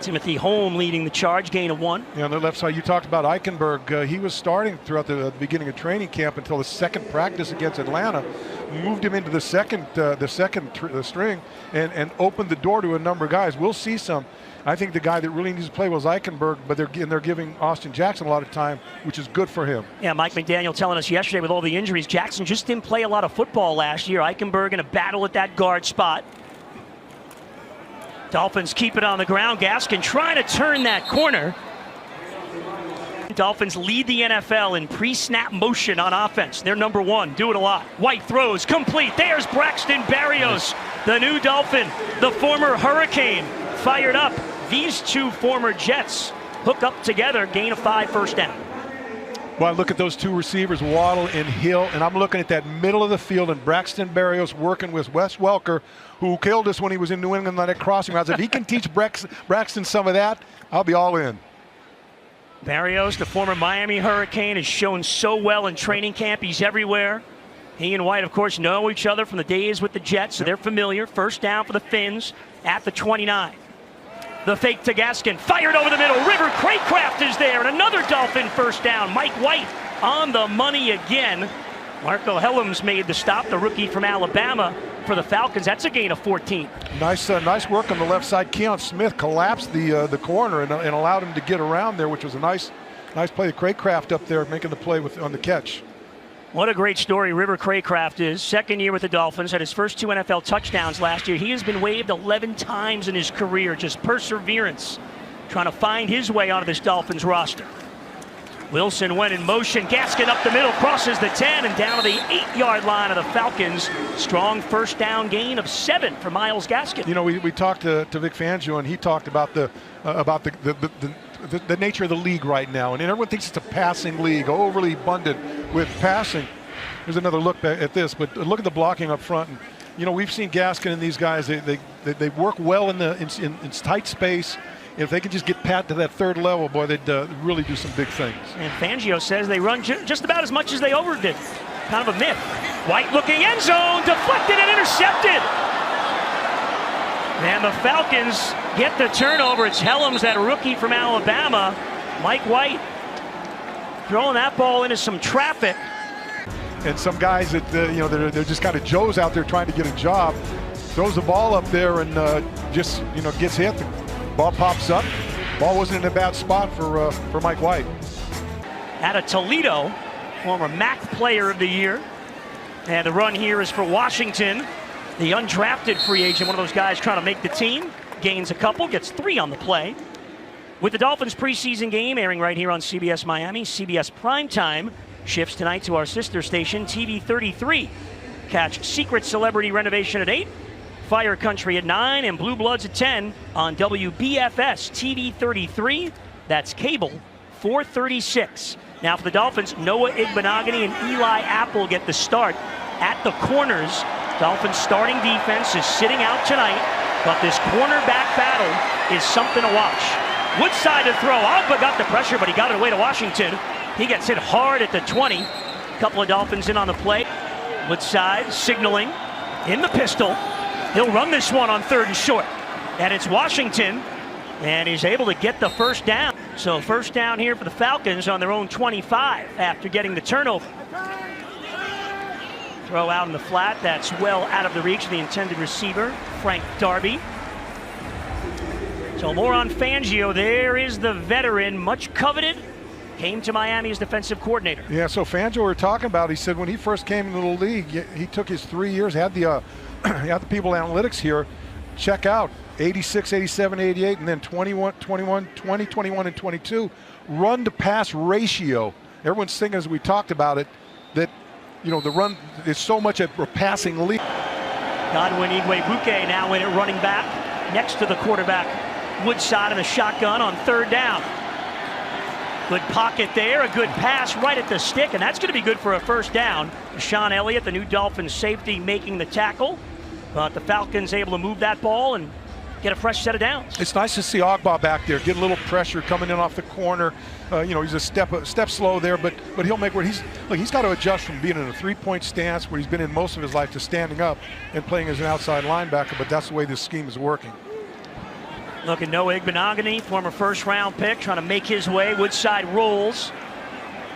Timothy Holm leading the charge, gain of 1. Yeah, on the left side, you talked about Eichenberg. He was starting throughout the beginning of training camp until the second practice against Atlanta. Moved him into the second string and opened the door to a number of guys. We'll see some. I think the guy that really needs to play was Eichenberg, but they're giving Austin Jackson a lot of time, which is good for him. Yeah, Mike McDaniel telling us yesterday with all the injuries, Jackson just didn't play a lot of football last year. Eichenberg in a battle at that guard spot. Dolphins keep it on the ground. Gaskin trying to turn that corner. Dolphins lead the NFL in pre-snap motion on offense. They're number 1. Do it a lot. White throws complete. There's Braxton Berrios, the new Dolphin, the former Hurricane, fired up. These two former Jets hook up together, gain of 5, first down. Well, I look at those two receivers, Waddle and Hill, and I'm looking at that middle of the field and Braxton Berrios working with Wes Welker, who killed us when he was in New England on that crossing routes. If he can teach Braxton some of that, I'll be all in. Berrios, the former Miami Hurricane, has shown so well in training camp. He's everywhere. He and White, of course, know each other from the days with the Jets, so they're familiar. First down for the Fins at the 29. The fake to Gaskin, fired over the middle. River Craycraft is there, and another Dolphin first down. Mike White on the money again. Marco Helms made the stop, the rookie from Alabama for the Falcons. That's a gain of 14. Nice work on the left side. Keon Smith collapsed the corner and allowed him to get around there, which was a nice play. Craycraft up there making the play on the catch. What a great story River Craycraft is. Second year with the Dolphins, had his first 2 NFL touchdowns last year. He has been waived 11 times in his career. Just perseverance, trying to find his way onto this Dolphins roster. Wilson went in motion. Gaskin up the middle, crosses the 10 and down to the 8-yard line of the Falcons. Strong first down gain of 7 for Myles Gaskin. You know, we talked to Vic Fangio, and he talked about the nature of the league right now, and everyone thinks it's a passing league, overly abundant with passing. Here's another look at this, but look at the blocking up front. And, you know, we've seen Gaskin and these guys. They work well in tight space. If they can just get Pat to that third level, boy, they'd really do some big things. And Fangio says they run just about as much as they overdid. Kind of a myth. White looking end zone, deflected and intercepted. And the Falcons get the turnover. It's Helms, that rookie from Alabama. Mike White throwing that ball into some traffic. And some guys that, you know, they're just kind of Joes out there trying to get a job. Throws the ball up there and just, you know, gets hit. The ball pops up. Ball wasn't in a bad spot for Mike White. Out of Toledo, former MAC Player of the Year. And the run here is for Washington. The undrafted free agent, one of those guys trying to make the team, gains a couple, gets 3 on the play. With the Dolphins preseason game airing right here on CBS Miami, CBS Primetime shifts tonight to our sister station, TV 33. Catch Secret Celebrity Renovation at 8, Fire Country at 9, and Blue Bloods at 10 on WBFS TV 33. That's cable 436. Now for the Dolphins, Noah Igbenogany and Eli Apple get the start at the corners. Dolphins starting defense is sitting out tonight, but this cornerback battle is something to watch. Woodside to throw. Agba got the pressure, but he got it away to Washington. He gets hit hard at the 20. A couple of Dolphins in on the play. Woodside signaling in the pistol. He'll run this one on 3rd and short. And it's Washington, and he's able to get the first down. So first down here for the Falcons on their own 25 after getting the turnover. Throw out in the flat, that's well out of the reach of the intended receiver, Frank Darby. So more on Fangio. There is the veteran, much coveted, came to Miami as defensive coordinator. Yeah, so Fangio we're talking about, he said when he first came into the league, he took his 3 years, had the people analytics here, check out 86, 87, 88, and then 21, 21, 20, 21, and 22. Run to pass ratio. Everyone's thinking as we talked about it, that you know, the run is so much a passing league. Godwin Igwebuike now in at running back next to the quarterback. Woodside in the shotgun on 3rd down. Good pocket there, a good pass right at the stick, and that's going to be good for a first down. Sean Elliott, the new Dolphins safety, making the tackle. But the Falcons able to move that ball and get a fresh set of downs. It's nice to see Agba back there, get a little pressure coming in off the corner. You know, he's a step slow there, but he'll make where he's got to adjust from being in a 3-point stance where he's been in most of his life to standing up and playing as an outside linebacker, but that's the way this scheme is working. Look at Noah Igbenogany, former first-round pick, trying to make his way. Woodside rolls.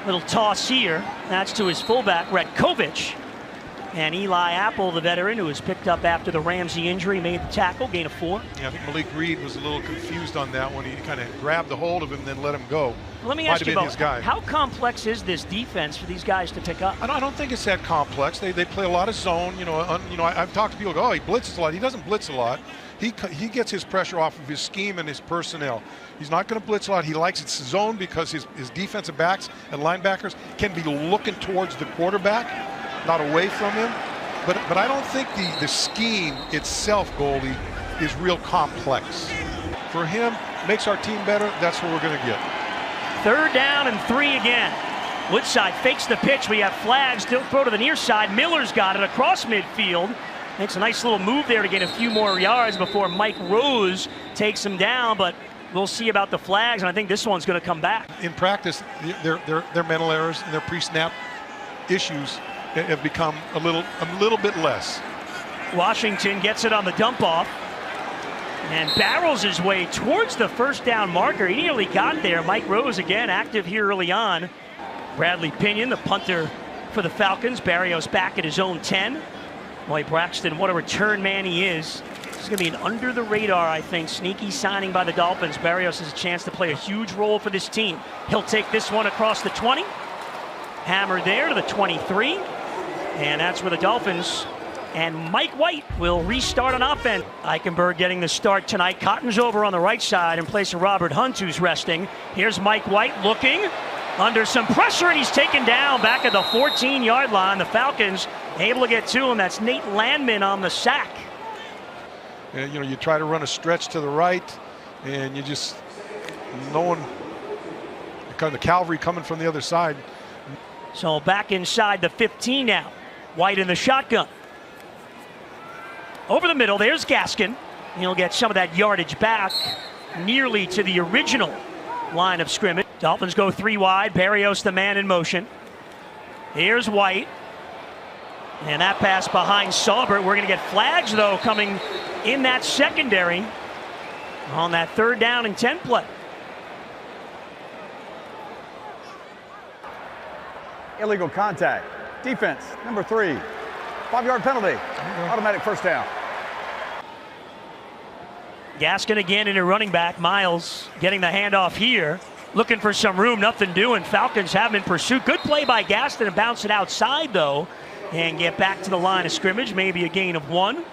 Little toss here. That's to his fullback, Retkovich. And Eli Apple, the veteran, who was picked up after the Ramsey injury, made the tackle, gain of 4. Yeah, I think Malik Reed was a little confused on that one. He kind of grabbed the hold of him, then let him go. Let me ask you about how complex is this defense for these guys to pick up? I don't think it's that complex. They play a lot of zone. I've talked to people who go, oh, he blitzes a lot. He doesn't blitz a lot. He gets his pressure off of his scheme and his personnel. He's not going to blitz a lot. He likes its zone because his defensive backs and linebackers can be looking towards the quarterback, not away from him. But I don't think the scheme itself, Goldie, is real complex. For him, makes our team better. That's what we're going to get. 3rd down and 3 again. Woodside fakes the pitch. We have flags. Still throw to the near side. Miller's got it across midfield. Makes a nice little move there to get a few more yards before Mike Rose takes him down. But we'll see about the flags, and I think this one's going to come back. In practice, their mental errors and their pre-snap issues have become a little bit less. Washington gets it on the dump off and barrels his way towards the 1st down marker. He nearly got there. Mike Rose again active here early on. Bradley Pinion, the punter for the Falcons. Barrios back at his own 10. Boy, Braxton, what a return man he is. This is going to be an under the radar, I think, sneaky signing by the Dolphins. Barrios has a chance to play a huge role for this team. He'll take this one across the 20. Hammer there to the 23. And that's where the Dolphins and Mike White will restart on offense. Eichenberg getting the start tonight. Cotton's over on the right side in place of Robert Hunt, who's resting. Here's Mike White looking under some pressure, and he's taken down back at the 14-yard line. The Falcons able to get to him. That's Nate Landman on the sack. And, you try to run a stretch to the right, and you just, no one, kind of the cavalry coming from the other side. So back inside the 15 now. White in the shotgun. Over the middle, there's Gaskin. He'll get some of that yardage back, nearly to the original line of scrimmage. Dolphins go 3 wide. Barrios, the man in motion. Here's White. And that pass behind Saubert. We're going to get flags, though, coming in that secondary on that 3rd down and 10 play. Illegal contact. Defense, number 3. 5-yard penalty. Automatic 1st down. Gaskin again in a running back. Miles getting the handoff here. Looking for some room, nothing doing. Falcons have him in pursuit. Good play by Gaskin to bounce it outside, though, and get back to the line of scrimmage. Maybe a gain of 1.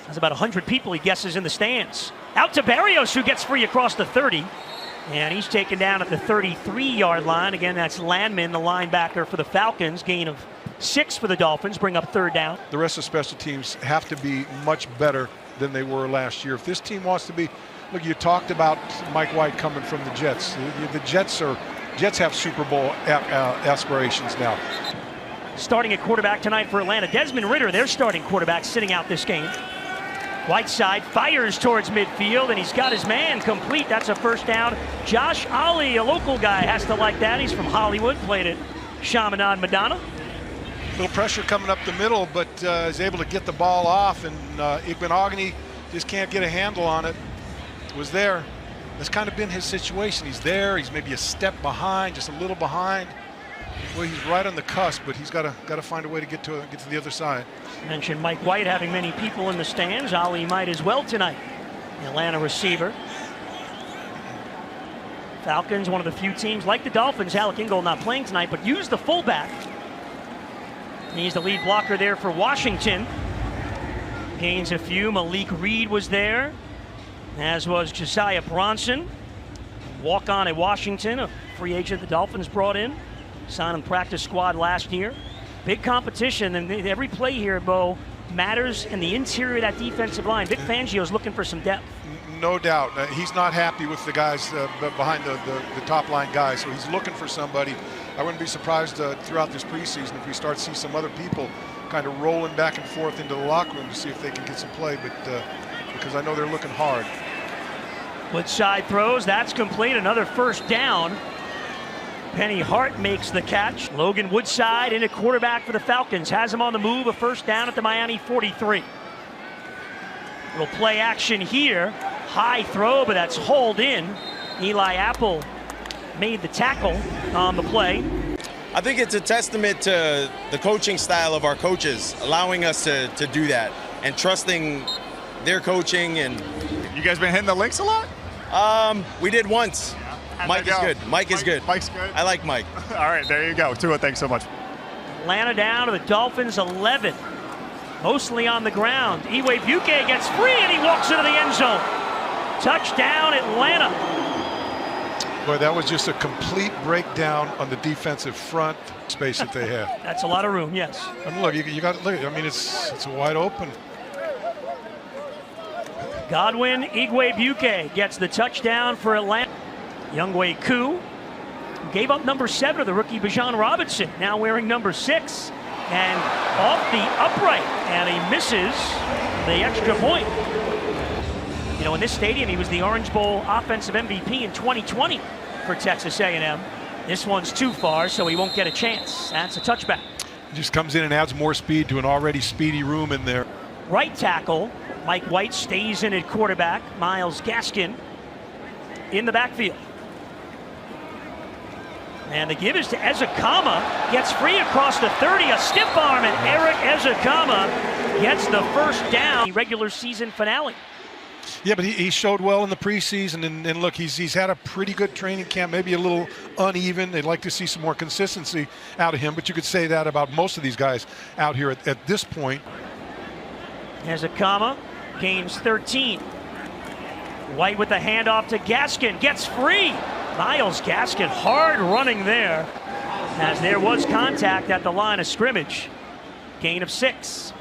There's about 100 people, he guesses, in the stands. Out to Barrios, who gets free across the 30. And he's taken down at the 33-yard line. Again, that's Landman, the linebacker for the Falcons. Gain of 6 for the Dolphins, bring up 3rd down. The rest of special teams have to be much better than they were last year. If this team wants to be, look, you talked about Mike White coming from the Jets. The Jets have Super Bowl aspirations now. Starting at quarterback tonight for Atlanta, Desmond Ridder, their starting quarterback, sitting out this game. Whiteside fires towards midfield, and he's got his man complete. That's a 1st down. Josh Ali, a local guy, has to like that. He's from Hollywood, played at Chaminade Madonna. Little pressure coming up the middle, but is able to get the ball off, and Igbenogany just can't get a handle on it. Was there. That's kind of been his situation. He's there. He's maybe a step behind, just a little behind. Well, he's right on the cusp, but he's got to find a way to get to the other side. Mentioned Mike White having many people in the stands. Ali might as well tonight. The Atlanta receiver. Falcons, one of the few teams like the Dolphins. Alec Ingold not playing tonight, but use the fullback. He's the lead blocker there for Washington. Gains a few. Malik Reed was there, as was Josiah Bronson. Walk on at Washington, a free agent the Dolphins brought in. Signed on the practice squad last year. Big competition, and every play here, Bo, matters in the interior of that defensive line. Vic Fangio's looking for some depth. No doubt. He's not happy with the guys behind the top line guys, so he's looking for somebody. I wouldn't be surprised throughout this preseason if we start to see some other people kind of rolling back and forth into the locker room to see if they can get some play, but because I know they're looking hard. Woodside throws, that's complete, another 1st down. Penny Hart makes the catch. Logan Woodside in a quarterback for the Falcons. Has him on the move, a 1st down at the Miami 43. Little play action here. High throw, but that's hauled in. Eli Apple made the tackle on the play. I think it's a testament to the coaching style of our coaches, allowing us to do that and trusting their coaching. And you guys been hitting the links a lot? We did once. How'd Mike is good. Mike is good. Mike's good? I like Mike. All right, there you go. Tua, thanks so much. Atlanta down to the Dolphins 11. Mostly on the ground. Iwebuike gets free and he walks into the end zone. Touchdown, Atlanta. Boy, that was just a complete breakdown on the defensive front space that they had. That's a lot of room, yes. And look, you got to look. I mean, it's wide open. Godwin Iwebuike gets the touchdown for Atlanta. Younghoe Koo gave up number 7 to the rookie Bijan Robinson, now wearing number 6. And off the upright, and he misses the extra point. You know, in this stadium, he was the Orange Bowl offensive MVP in 2020 for Texas A&M. This one's too far, so he won't get a chance. That's a touchback. He just comes in and adds more speed to an already speedy room in there. Right tackle, Mike White stays in at quarterback. Myles Gaskin in the backfield. And the give is to Ezekama. Gets free across the 30. A stiff arm, and Eric Ezekama gets the first down. The regular season finale. Yeah, but he showed well in the preseason, and look, he's had a pretty good training camp, maybe a little uneven. They'd like to see some more consistency out of him, but you could say that about most of these guys out here at this point. Ezekama gains 13. White with the handoff to Gaskin, gets free. Myles Gaskin hard running there, as there was contact at the line of scrimmage. Gain of 6.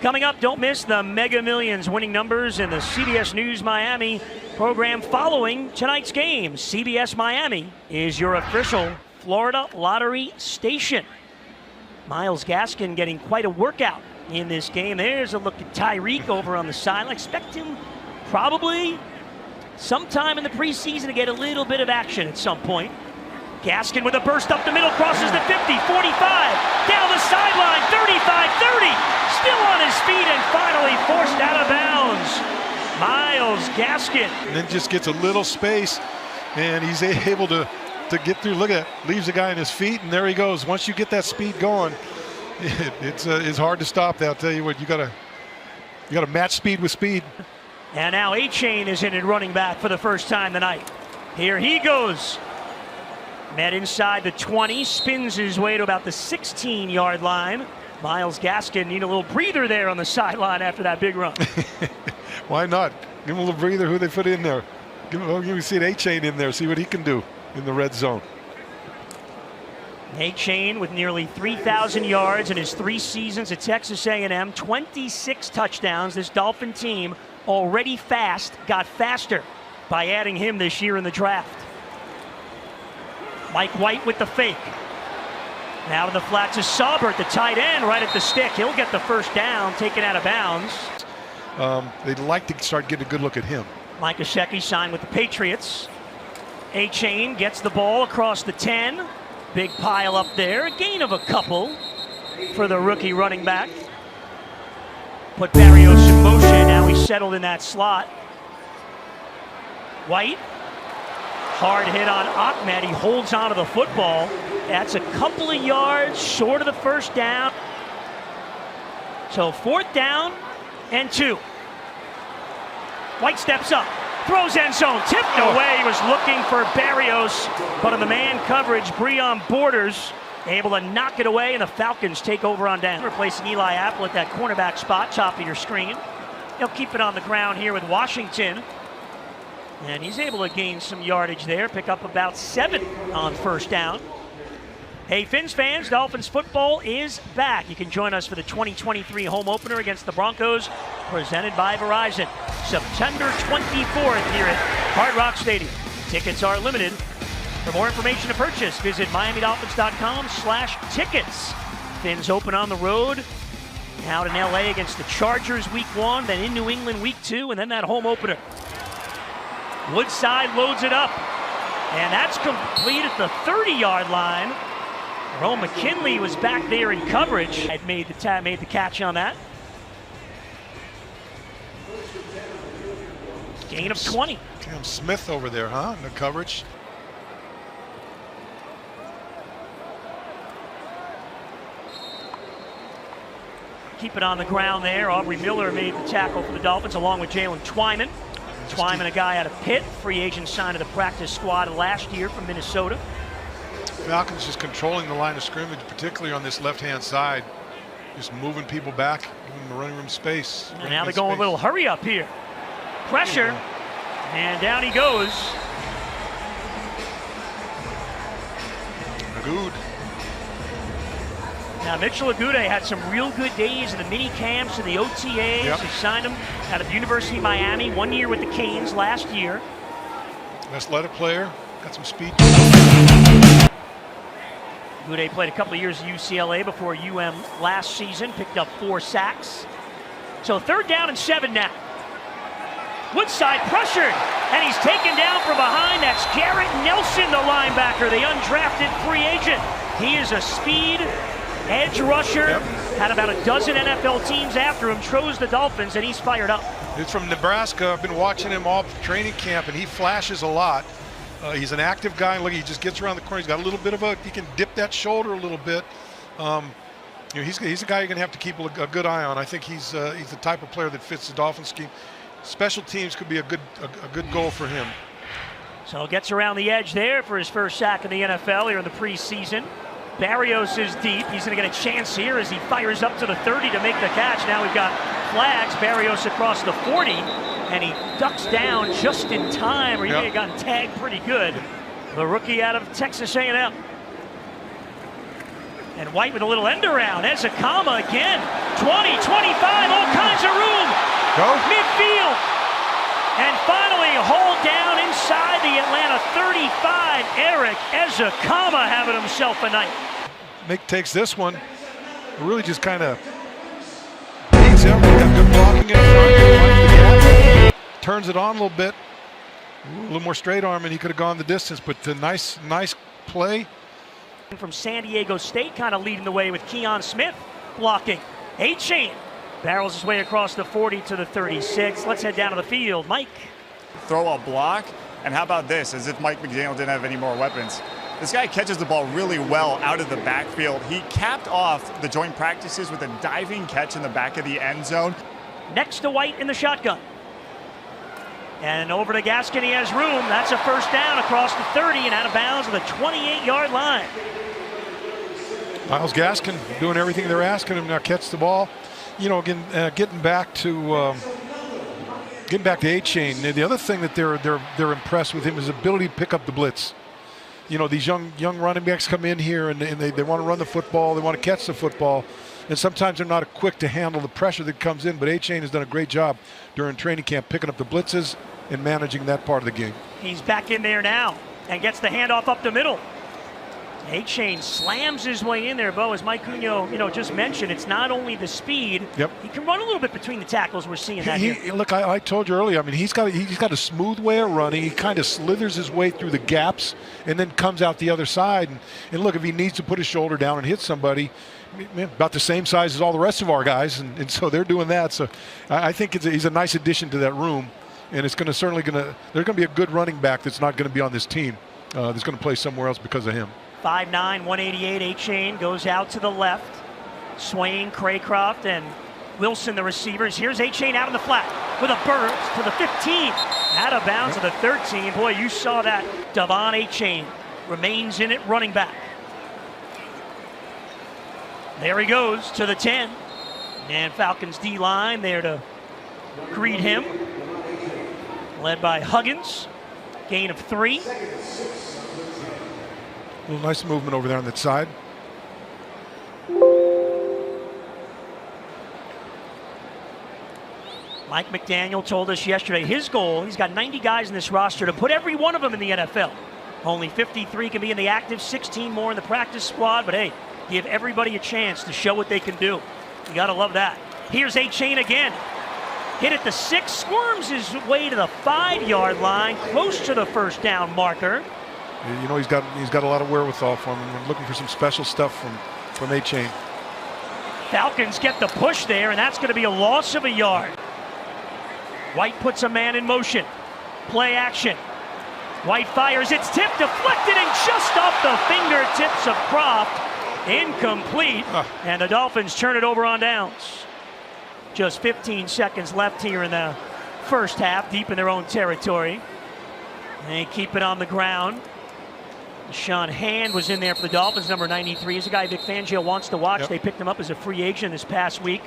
Coming up, don't miss the Mega Millions winning numbers in the CBS News Miami program following tonight's game. CBS Miami is your official Florida lottery station. Myles Gaskin getting quite a workout in this game. There's a look at Tyreek over on the sideline. Expect him probably sometime in the preseason to get a little bit of action at some point. Gaskin with a burst up the middle, crosses the 50, 45, down the sideline, 35, 30, still on his feet and finally forced out of bounds. Myles Gaskin. And then just gets a little space, and he's able to get through. Look at that, leaves the guy on his feet, and there he goes. Once you get that speed going, it's hard to stop that. I'll tell you what, you gotta match speed with speed. And now A-Chain is in at running back for the first time tonight. Here he goes. Met inside the 20, spins his way to about the 16-yard line. Myles Gaskin need a little breather there on the sideline after that big run. Why not? Give him a little breather. Who they put in there? Give me see an A-Chain in there. See what he can do in the red zone. A-Chain with nearly 3,000 yards in his 3 seasons at Texas A&M, 26 touchdowns. This Dolphin team already fast, got faster by adding him this year in the draft. Mike White with the fake. Now to the flat to Saubert, the tight end, right at the stick. He'll get the first down, taken out of bounds. They'd like to start getting a good look at him. Mike Gesicki signed with the Patriots. A-Chain gets the ball across the 10. Big pile up there. A gain of a couple for the rookie running back. Put Barrios in motion. Now he's settled in that slot. White. Hard hit on Ahmed. He holds onto the football. That's a couple of yards short of the first down. So 4th down and 2. White steps up. Throws end zone. Tipped away. He was looking for Barrios. But in the man coverage, Breon Borders able to knock it away, and the Falcons take over on down. Replacing Eli Apple at that cornerback spot, top of your screen. He'll keep it on the ground here with Washington. And he's able to gain some yardage there, pick up about 7 on first down. Hey, Fins fans, Dolphins football is back. You can join us for the 2023 home opener against the Broncos, presented by Verizon. September 24th here at Hard Rock Stadium. Tickets are limited. For more information to purchase, visit MiamiDolphins.com/tickets. Fins open on the road. Out in LA against the Chargers week 1, then in New England week 2, and then that home opener. Woodside loads it up, and that's complete at the 30-yard line. Jerome McKinley was back there in coverage. Had made the catch on that. Gain of 20. Cam Smith over there, huh? In the coverage. Keep it on the ground there. Aubrey Miller made the tackle for the Dolphins along with Jalen Twyman. Twyman, a guy out of Pitt, free agent signed to the practice squad last year from Minnesota. Falcons just controlling the line of scrimmage, particularly on this left-hand side. Just moving people back, giving them the running room space. And now they're going a little hurry up here. Pressure, and down he goes. Good. Now, Mitchell Agude had some real good days in the mini camps and the OTAs. Yep. They signed him out of the University of Miami, 1 year with the Canes last year. Athletic player, got some speed. Agude played a couple of years at UCLA before UM last season, picked up 4 sacks. So 3rd down and 7 now. Woodside pressured, and he's taken down from behind. That's Garrett Nelson, the linebacker, the undrafted free agent. He is a speed edge rusher. Yep. Had about a dozen NFL teams after him, chose the Dolphins, and he's fired up. He's from Nebraska. I've been watching him all training camp, and he flashes a lot. He's an active guy. Look, he just gets around the corner. He's got a little bit of he can dip that shoulder a little bit. He's a guy you're going to have to keep a good eye on. I think he's the type of player that fits the Dolphins scheme. Special teams could be a good goal for him. So gets around the edge there for his first sack in the NFL here in the preseason. Barrios is deep. He's going to get a chance here as he fires up to the 30 to make the catch. Now we've got flags. Barrios across the 40, and he ducks down just in time, or he may have gotten tagged pretty good. The rookie out of Texas A&M. And White with a little end around. Ezekama again. 20, 25, all kinds of room. Go. Midfield. And finally, hold down inside the Atlanta 35. Eric Ezekama having himself a night. Mick takes this one. Really just kind of beats him. Got good blocking in front. Turns it on a little bit. A little more straight arm, and he could have gone the distance. But the nice play. From San Diego State, kind of leading the way with Keon Smith blocking. A-Chain barrels his way across the 40 to the 36. Let's head down to the field. Mike. Throw a block, and how about this? As if Mike McDaniel didn't have any more weapons. This guy catches the ball really well out of the backfield. He capped off the joint practices with a diving catch in the back of the end zone. Next to White in the shotgun. And over to Gaskin, he has room. That's a first down across the 30 and out of bounds at the 28-yard line. Myles Gaskin doing everything they're asking him now. Catch the ball. You know, again, getting back to A-Chain. The other thing that they're impressed with him is his ability to pick up the blitz. You know, these young running backs come in here and they want to run the football. They want to catch the football. And sometimes they're not quick to handle the pressure that comes in. But A-Chain has done a great job during training camp picking up the blitzes and managing that part of the game. He's back in there now and gets the handoff up the middle. A-Chain slams his way in there, Bo. As Mike Cugno, just mentioned, it's not only the speed. Yep. He can run a little bit between the tackles. We're seeing that here. Look, I told you earlier. I mean, he's got a smooth way of running. He kind of slithers his way through the gaps and then comes out the other side. And look, if he needs to put his shoulder down and hit somebody, about the same size as all the rest of our guys, and so they're doing that. So I think he's a nice addition to that room, and it's there's going to be a good running back that's not going to be on this team. That's going to play somewhere else because of him. 5'9", 188, A-Chain goes out to the left. Swain, Craycroft, and Wilson, the receivers. Here's A-Chain out in the flat with a burst to the 15. Out of bounds to the 13. Boy, you saw that. Devon A-Chain remains in it, running back. There he goes to the 10. And Falcons D-line there to greet him. Led by Huggins. Gain of 3. A little nice movement over there on that side. Mike McDaniel told us yesterday his goal, he's got 90 guys in this roster, to put every one of them in the NFL. Only 53 can be in the active, 16 more in the practice squad, but hey, give everybody a chance to show what they can do. You gotta love that. Here's A-Chain again. Hit at the 6, squirms his way to the 5-yard line, close to the first down marker. You know, he's got a lot of wherewithal for him. I'm looking for some special stuff from A-Chain. Falcons get the push there, and that's going to be a loss of a yard. White puts a man in motion. Play action. White fires, it's tipped, deflected, and just off the fingertips of Croft. Incomplete, and the Dolphins turn it over on downs. Just 15 seconds left here in the first half, deep in their own territory. They keep it on the ground. Sean Hand was in there for the Dolphins, number 93. He's a guy Vic Fangio wants to watch. They picked him up as a free agent this past week.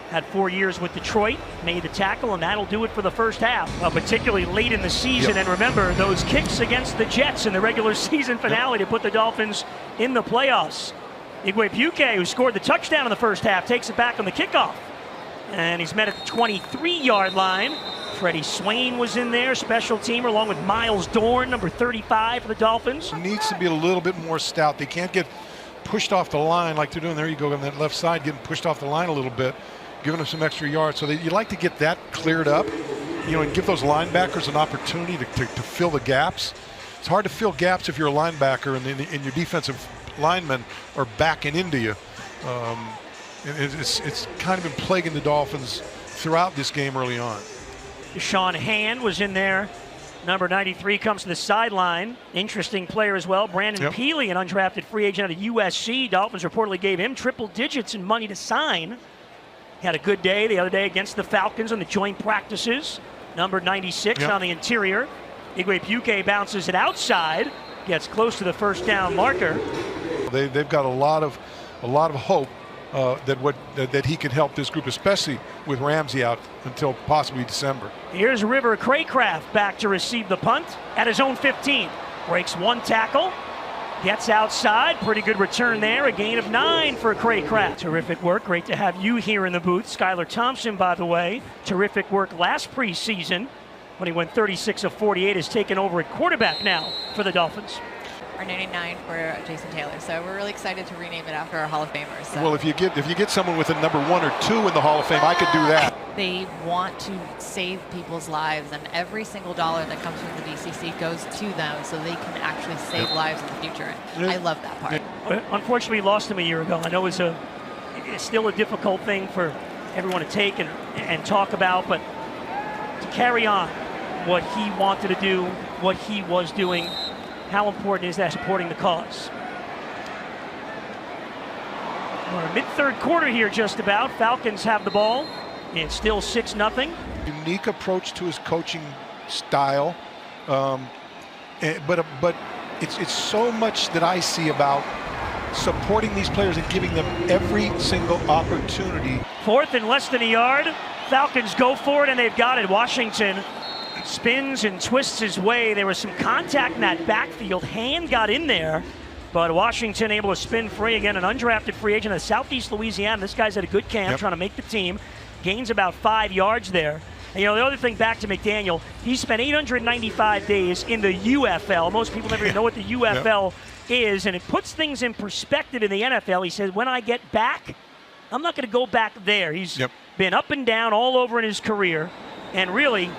Had 4 years with Detroit, made the tackle, and that'll do it for the first half, particularly late in the season. And remember, those kicks against the Jets in the regular season finale to put the Dolphins in the playoffs. Igwebuike, who scored the touchdown in the first half, takes it back on the kickoff. And he's met at the 23-yard line. Freddie Swain was in there, special teamer, along with Miles Dorn, number 35 for the Dolphins. Needs to be a little bit more stout. They can't get pushed off the line like they're doing. There you go on that left side, getting pushed off the line a little bit, giving them some extra yards. So you'd like to get that cleared up, and give those linebackers an opportunity to fill the gaps. It's hard to fill gaps if you're a linebacker and your defensive linemen are backing into you. It's kind of been plaguing the Dolphins throughout this game early on. Sean Hand was in there. Number 93 comes to the sideline. Interesting player as well. Brandon Peely, an undrafted free agent out of USC. Dolphins reportedly gave him triple digits in money to sign. Had a good day the other day against the Falcons on the joint practices. Number 96 on the interior. Igwebuike bounces it outside. Gets close to the first down marker. They've got a lot of hope that he can help this group, especially with Ramsey out until possibly December. Here's River Craycraft back to receive the punt at his own 15. Breaks one tackle, gets outside. Pretty good return there. A gain of 9 for Craycraft. Terrific work. Great to have you here in the booth. Skylar Thompson, by the way, terrific work last preseason when he went 36 of 48. Has taken over at quarterback now for the Dolphins. Our 99 for Jason Taylor, so we're really excited to rename it after our Hall of Famers. So. Well, if you get someone with a number 1 or 2 in the Hall of Fame, I could do that. They want to save people's lives, and every single dollar that comes from the DCC goes to them, so they can actually save lives in the future. And I love that part. Unfortunately, we lost him a year ago. I know it's still a difficult thing for everyone to take and talk about, but to carry on what he wanted to do, what he was doing. How important is that supporting the cause? We're mid-third quarter here just about. Falcons have the ball. It's still 6-0. Unique approach to his coaching style. But it's so much that I see about supporting these players and giving them every single opportunity. 4th and less than a yard. Falcons go for it, and they've got it. Washington spins and twists his way. There was some contact in that backfield. Hand got in there, but Washington able to spin free again. An undrafted free agent of Southeast Louisiana. This guy's had a good camp, trying to make the team. Gains about 5 yards there. And, the other thing back to McDaniel, he spent 895 days in the UFL. Most people never even know what the UFL is, and it puts things in perspective in the NFL. He says, when I get back, I'm not going to go back there. He's been up and down all over in his career, and really,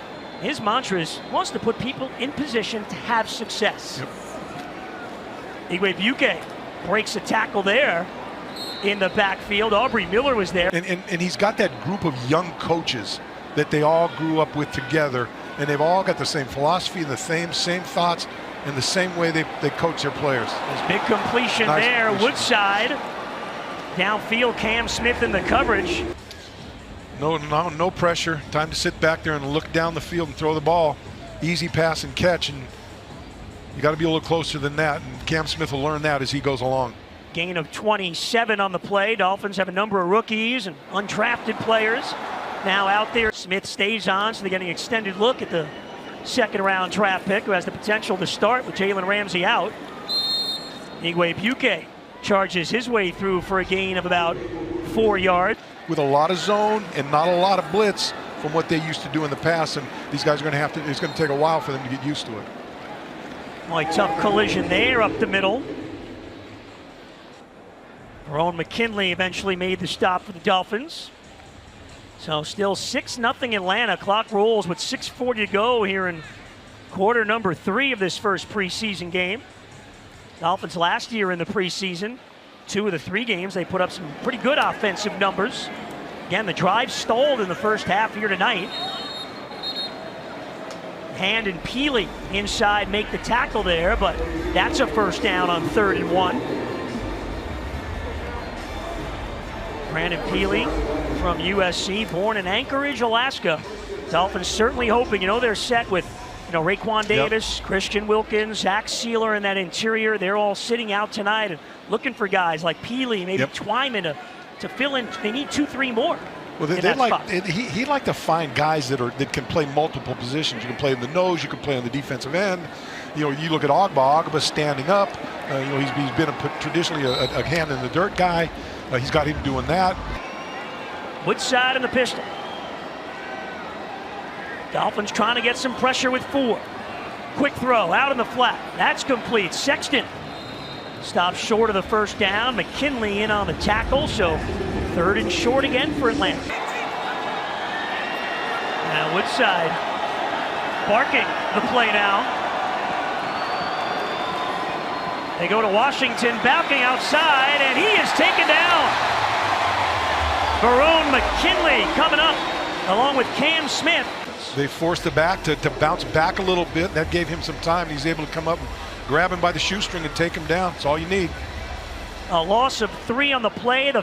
his mantra is wants to put people in position to have success. Igwebuike breaks a tackle there in the backfield. Aubrey Miller was there. And he's got that group of young coaches that they all grew up with together, and they've all got the same philosophy and the same thoughts and the same way they coach their players. There's big completion there. Woodside. Downfield, Cam Smith in the coverage. No pressure. Time to sit back there and look down the field and throw the ball. Easy pass and catch, and you got to be a little closer than that, and Cam Smith will learn that as he goes along. Gain of 27 on the play. Dolphins have a number of rookies and undrafted players now out there. Smith stays on, so they're getting an extended look at the second-round draft pick who has the potential to start with Jalen Ramsey out. Igwebuike charges his way through for a gain of about 4 yards. With a lot of zone and not a lot of blitz from what they used to do in the past, and these guys are going to have to, it's going to take a while for them to get used to it. Like tough collision there up the middle. Ron McKinley eventually made the stop for the Dolphins. So still 6-0 Atlanta. Clock rolls with 6:40 to go here in quarter number 3 of this first preseason game. Dolphins last year in the preseason, 2 of the 3 games, they put up some pretty good offensive numbers. Again, the drive stalled in the first half here tonight. Hand and Peely inside make the tackle there, but that's a first down on 3rd and 1. Brandon Peely from USC, born in Anchorage, Alaska. Dolphins certainly hoping, they're set with, Raekwon Davis, Christian Wilkins, Zach Sealer in that interior. They're all sitting out tonight and looking for guys like Peely, maybe Twyman to fill in. They need 2-3 more. Well, he'd like to find guys that can play multiple positions. You can play in the nose, you can play on the defensive end. You look at Ogba's standing up. He's been traditionally a hand in the dirt guy. He's got him doing that. Woodside in the pistol. Dolphins trying to get some pressure with 4. Quick throw out in the flat. That's complete. Sexton stops short of the first down. McKinley in on the tackle, so 3rd and short again for Atlanta. Now Woodside barking the play now. They go to Washington, backing outside, and he is taken down. Barone McKinley coming up along with Cam Smith. They forced the back to bounce back a little bit. That gave him some time. He's able to come up and grab him by the shoestring and take him down. That's all you need. A loss of 3 on the play. The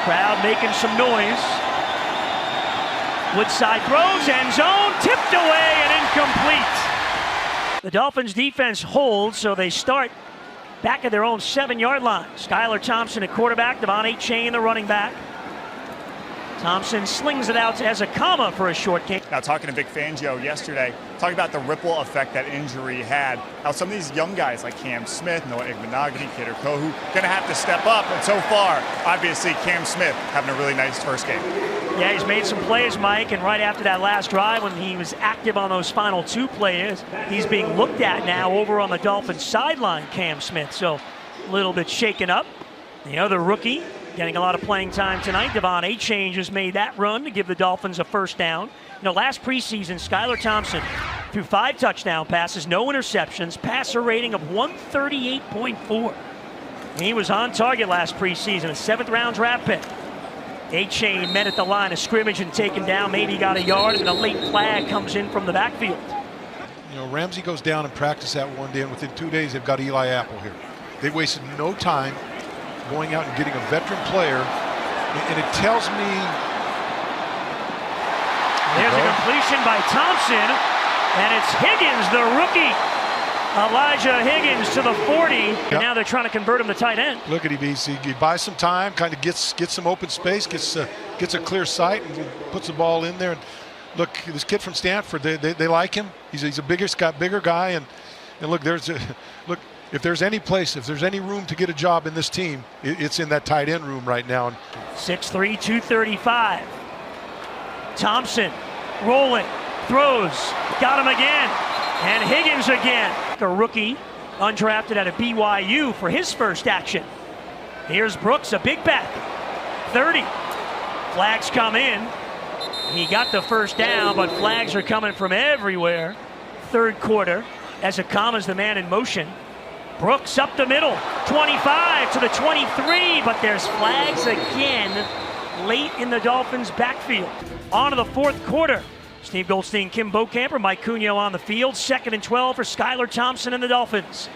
crowd making some noise. Woodside throws, end zone, tipped away and incomplete. The Dolphins defense holds, so they start back at their own 7-yard line. Skylar Thompson at quarterback, Devon Achane the running back. Thompson slings it out to Ezekama for a short kick. Now, talking to Vic Fangio yesterday, talking about the ripple effect that injury had. How some of these young guys like Cam Smith, Noah Igbenogany, Kader Kohu, going to have to step up. And so far, obviously, Cam Smith having a really nice first game. Yeah, he's made some plays, Mike, and right after that last drive when he was active on those final 2 plays, he's being looked at now over on the Dolphins sideline, Cam Smith. So a little bit shaken up. The other rookie getting a lot of playing time tonight. Devon Achane just made that run to give the Dolphins a first down. Last preseason, Skylar Thompson threw 5 touchdown passes, no interceptions, passer rating of 138.4. He was on target last preseason, a 7th-round draft pick. Achane met at the line of scrimmage and taken down, maybe got a yard, and a late flag comes in from the backfield. Ramsey goes down and practice that one day, and within 2 days they've got Eli Apple here. They wasted no time going out and getting a veteran player, and it tells me. There's a completion by Thompson, and it's Higgins, the rookie. Elijah Higgins to the 40, and now they're trying to convert him to tight end. Look at him, he buys some time, kind of gets some open space, gets a clear sight, and puts the ball in there. And look, this kid from Stanford, they like him. He's a bigger guy, and look, if there's any place, if there's any room to get a job in this team, it's in that tight end room right now. 6'3", 235. Thompson rolling, throws, got him again, and Higgins again. A rookie undrafted out of BYU for his first action. Here's Brooks, a big back, 30. Flags come in. He got the first down, but flags are coming from everywhere. 3rd quarter, Ezekama's the man in motion. Brooks up the middle, 25 to the 23, but there's flags again late in the Dolphins' backfield. On to the 4th quarter. Steve Goldstein, Kim Bokamper, Mike Cunio on the field. 2nd and 12 for Skylar Thompson and the Dolphins.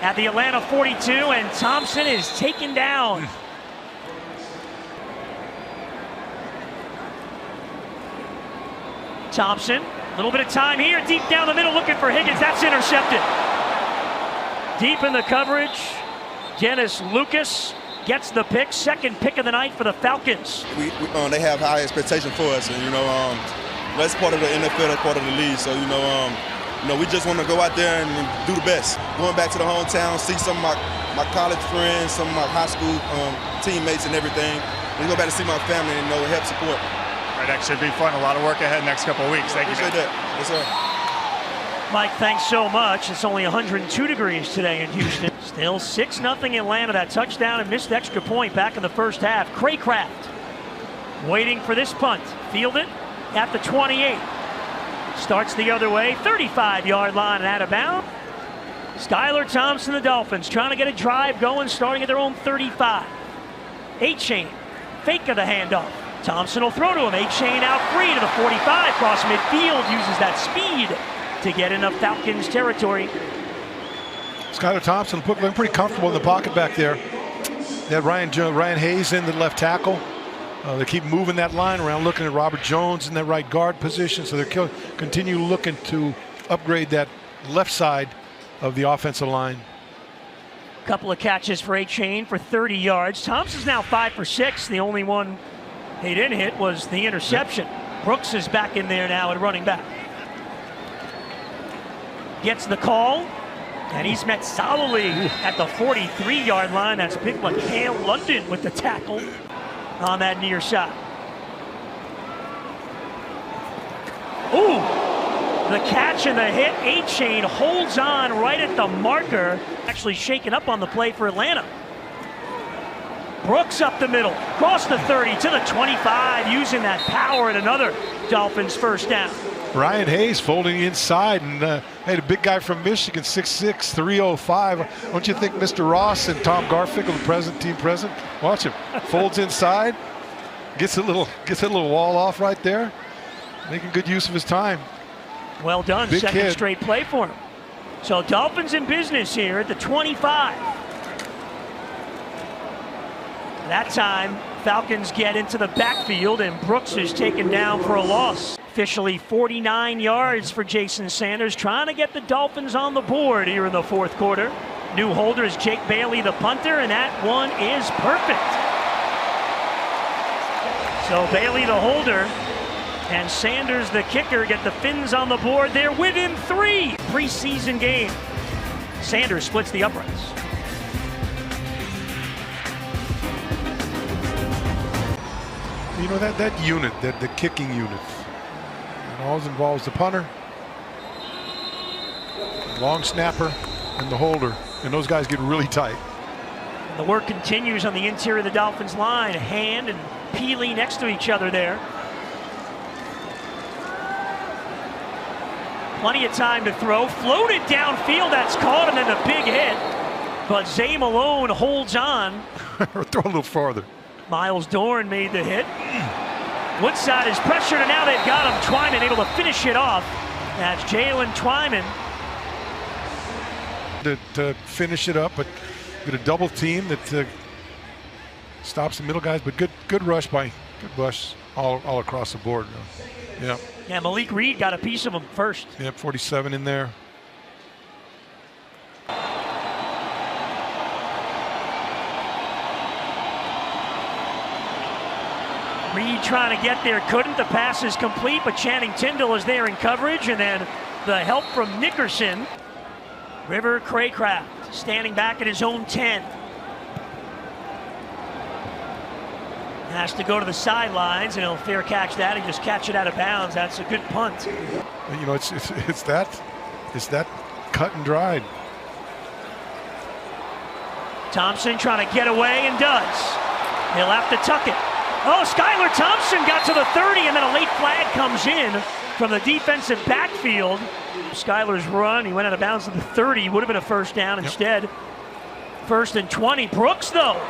At the Atlanta 42, and Thompson is taken down. Thompson, a little bit of time here, deep down the middle looking for Higgins. That's intercepted. Deep in the coverage, Dennis Lucas gets the pick, 2nd pick of the night for the Falcons. They have high expectations for us, and that's part of the NFL, that's part of the league. So we just want to go out there and do the best. Going back to the hometown, see some of my college friends, some of my high school teammates, and everything. And go back to see my family and help support. All right, that should be fun. A lot of work ahead next couple of weeks. Thank you. Appreciate that. Yes, sir. Mike, thanks so much. It's only 102 degrees today in Houston. Still 6-0 Atlanta. That touchdown and missed extra point back in the first half. Craycraft waiting for this punt. Field it at the 28. Starts the other way. 35-yard line and out of bounds. Skylar Thompson, the Dolphins, trying to get a drive going, starting at their own 35. Achane, fake of the handoff. Thompson will throw to him. A-Chain out free to the 45. Cross midfield. Uses that speed to get into Falcons territory. Skylar Thompson looking pretty comfortable in the pocket back there. They had Ryan Hayes in the left tackle. They keep moving that line around, looking at Robert Jones in that right guard position. So they're continue looking to upgrade that left side of the offensive line. Couple of catches for A-Chain for 30 yards. Thompson's now 5 for 6. The only one he didn't hit was the interception. Brooks is back in there now at running back. Gets the call, and he's met solidly at the 43-yard line. That's big McHale London with the tackle on that near side. Ooh, the catch and the hit. A-Chain holds on right at the marker. Actually shaken up on the play for Atlanta. Brooks up the middle, across the 30 to the 25, using that power at another Dolphins first down. Ryan Hayes folding inside, and had a big guy from Michigan, 6'6", 305. Don't you think Mr. Ross and Tom Garfinkel, the team president, watch him, folds inside, gets a little wall off right there, making good use of his time. Well done, big second kid. Straight play for him. So Dolphins in business here at the 25. That time, Falcons get into the backfield, and Brooks is taken down for a loss. Officially 49 yards for Jason Sanders, trying to get the Dolphins on the board here in the fourth quarter. New holder is Jake Bailey, the punter, and that one is perfect. So Bailey, the holder, and Sanders, the kicker, get the Fins on the board. They're within 3. Preseason game. Sanders splits the uprights. You know, that unit, the kicking unit, it always involves the punter, long snapper, and the holder, and those guys get really tight. And the work continues on the interior of the Dolphins line. Hand and Peely next to each other there. Plenty of time to throw. Floated downfield, that's caught, and then the big hit. But Zay Malone holds on. Throw a little farther. Miles Dorn made the hit. Woodside is pressured, and now they've got him. Twyman able to finish it off. That's Jalen Twyman. To finish it up, but get a double team that stops the middle guys. But good rush all across the board. Yeah. Yeah, Malik Reed got a piece of him first. Yep, 47 in there. Reed trying to get there, couldn't. The pass is complete, but Channing Tindall is there in coverage, and then the help from Nickerson. River Craycraft standing back at his own 10. Has to go to the sidelines, and he'll fair catch that and just catch it out of bounds. That's a good punt. You know, it's that cut and dried. Thompson trying to get away and does. He'll have to tuck it. Oh, Skylar Thompson got to the 30, and then a late flag comes in from the defensive backfield. Skylar's run, he went out of bounds to the 30, would have been a first down instead. First and 20. Brooks, though,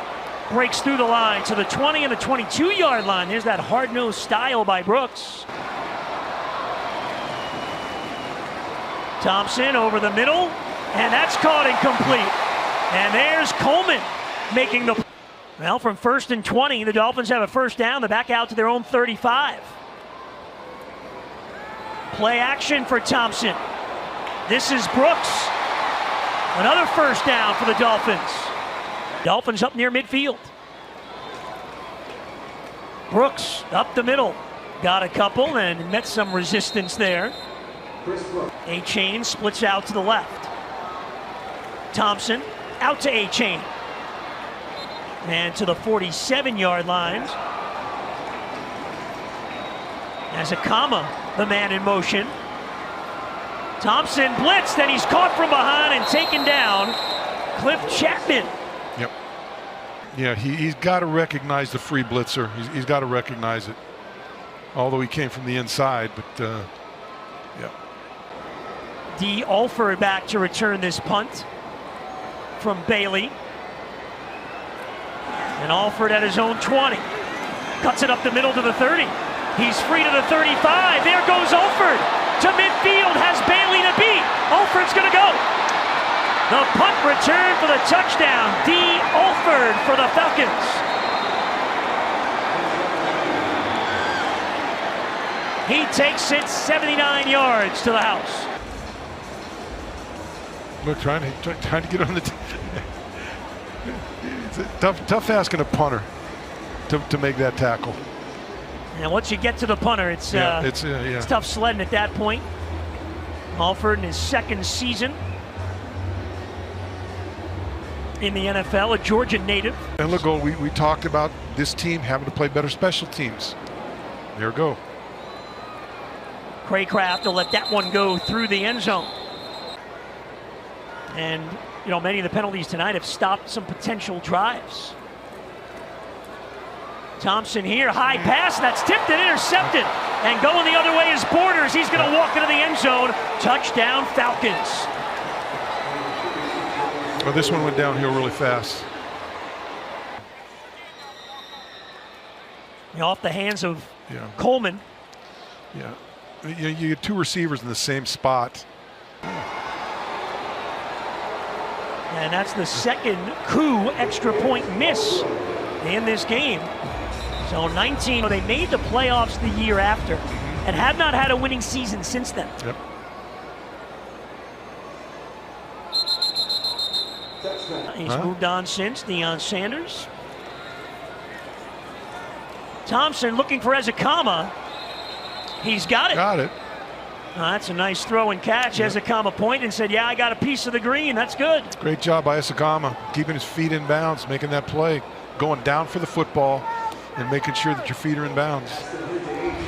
breaks through the line to the 20 and the 22-yard line. Here's that hard-nosed style by Brooks. Thompson over the middle, and that's caught incomplete. And there's Coleman making the... Well, from first and 20, the Dolphins have a first down. They back out to their own 35. Play action for Thompson. This is Brooks. Another first down for the Dolphins. Dolphins up near midfield. Brooks up the middle. Got a couple and met some resistance there. A-Chain splits out to the left. Thompson out to A-Chain. And to the 47-yard line. As Akama, the man in motion. Thompson blitzed, and he's caught from behind and taken down. Cliff Chapman. Yep. Yeah, he's got to recognize the free blitzer. He's got to recognize it. Although he came from the inside, but yeah. D. Alford back to return this punt from Bailey. And Alford at his own 20. Cuts it up the middle to the 30. He's free to the 35. There goes Olford. To midfield, has Bailey to beat. Olford's going to go. The punt return for the touchdown. D. Olford for the Falcons. He takes it 79 yards to the house. Look, trying to get on the. It's tough asking a punter to make that tackle. And once you get to the punter, it's tough sledding at that point. Alford in his second season in the NFL, a Georgia native. And look, we talked about this team having to play better special teams. There we go. Craycraft will let that one go through the end zone. And, you know, many of the penalties tonight have stopped some potential drives. Thompson here, high pass, that's tipped and intercepted. And going the other way is Borders. He's going to walk into the end zone. Touchdown, Falcons. Well, this one went downhill really fast. Off the hands of Coleman. Yeah. You get two receivers in the same spot. And that's the second coup extra point miss in this game. So 19, they made the playoffs the year after and have not had a winning season since then. Yep. He's moved on since, Deion Sanders. Thompson looking for Ezekama. He's got it. Got it. That's a nice throw and catch. Yep. Ezekama pointed and said, yeah, I got a piece of the green. That's good. Great job by Ezekama, keeping his feet in bounds, making that play, going down for the football and making sure that your feet are in bounds.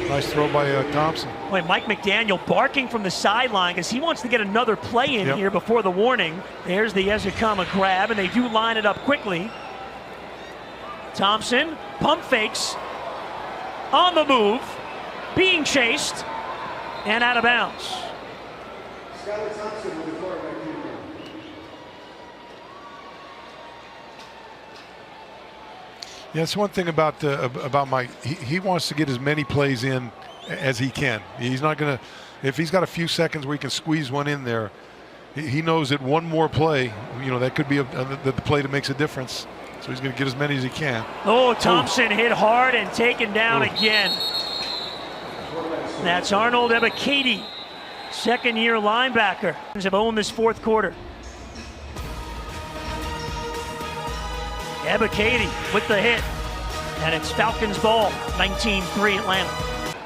Nice throw by Thompson. Boy, Mike McDaniel barking from the sideline because he wants to get another play in here before the warning. There's the Ezekama grab, and they do line it up quickly. Thompson, pump fakes, on the move, being chased, and out of bounds. Yeah, that's one thing about Mike. He wants to get as many plays in as he can. He's not going to, if he's got a few seconds where he can squeeze one in there, he knows that one more play, that could be the play that makes a difference. So he's going to get as many as he can. Oh, Thompson hit hard and taken down again. That's Arnold Ebiketie, second-year linebacker. Have owned this fourth quarter. Ebiketie with the hit, and it's Falcons ball, 19-3 Atlanta.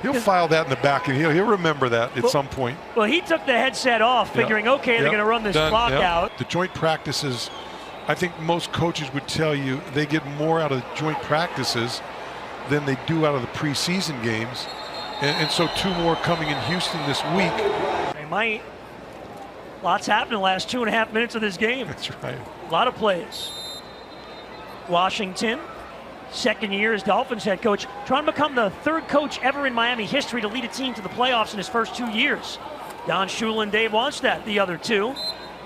He'll file that in the back, and he'll remember that at some point. Well, he took the headset off, figuring, okay, they're going to run this clock out. The joint practices, I think most coaches would tell you they get more out of joint practices than they do out of the preseason games. And so two more coming in Houston this week. They might. Lots happened in the last 2.5 minutes of this game. That's right. A lot of plays. Washington, second year as Dolphins head coach, trying to become the third coach ever in Miami history to lead a team to the playoffs in his first 2 years. Don Shula and Dave Wannstedt, the other two.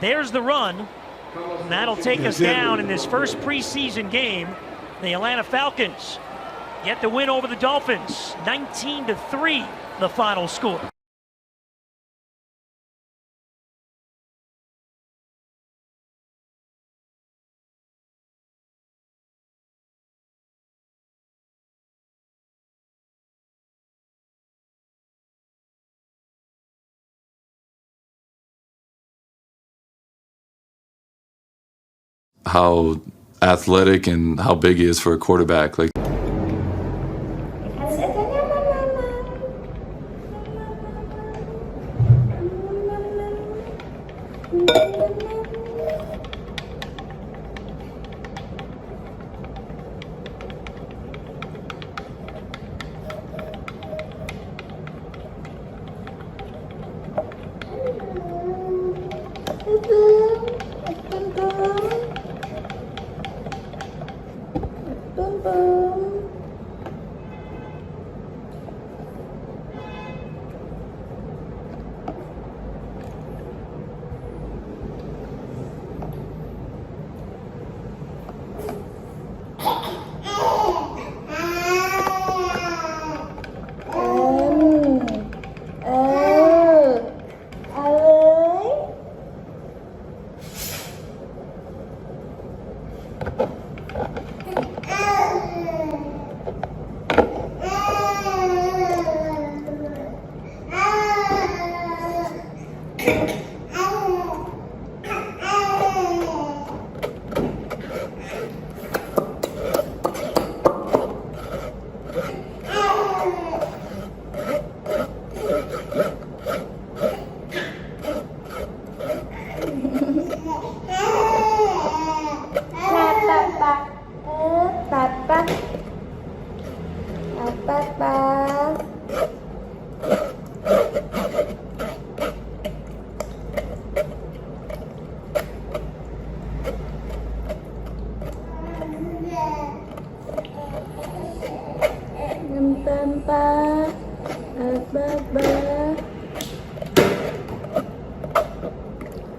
There's the run. And that'll take us down in this first preseason game. The Atlanta Falcons get the win over the Dolphins, 19-3, the final score. How athletic and how big he is for a quarterback. Like,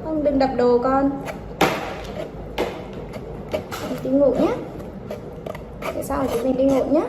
Không, đừng đập đồ con. Đi ngủ nhé. Để sau rồi chúng mình đi ngủ nhé.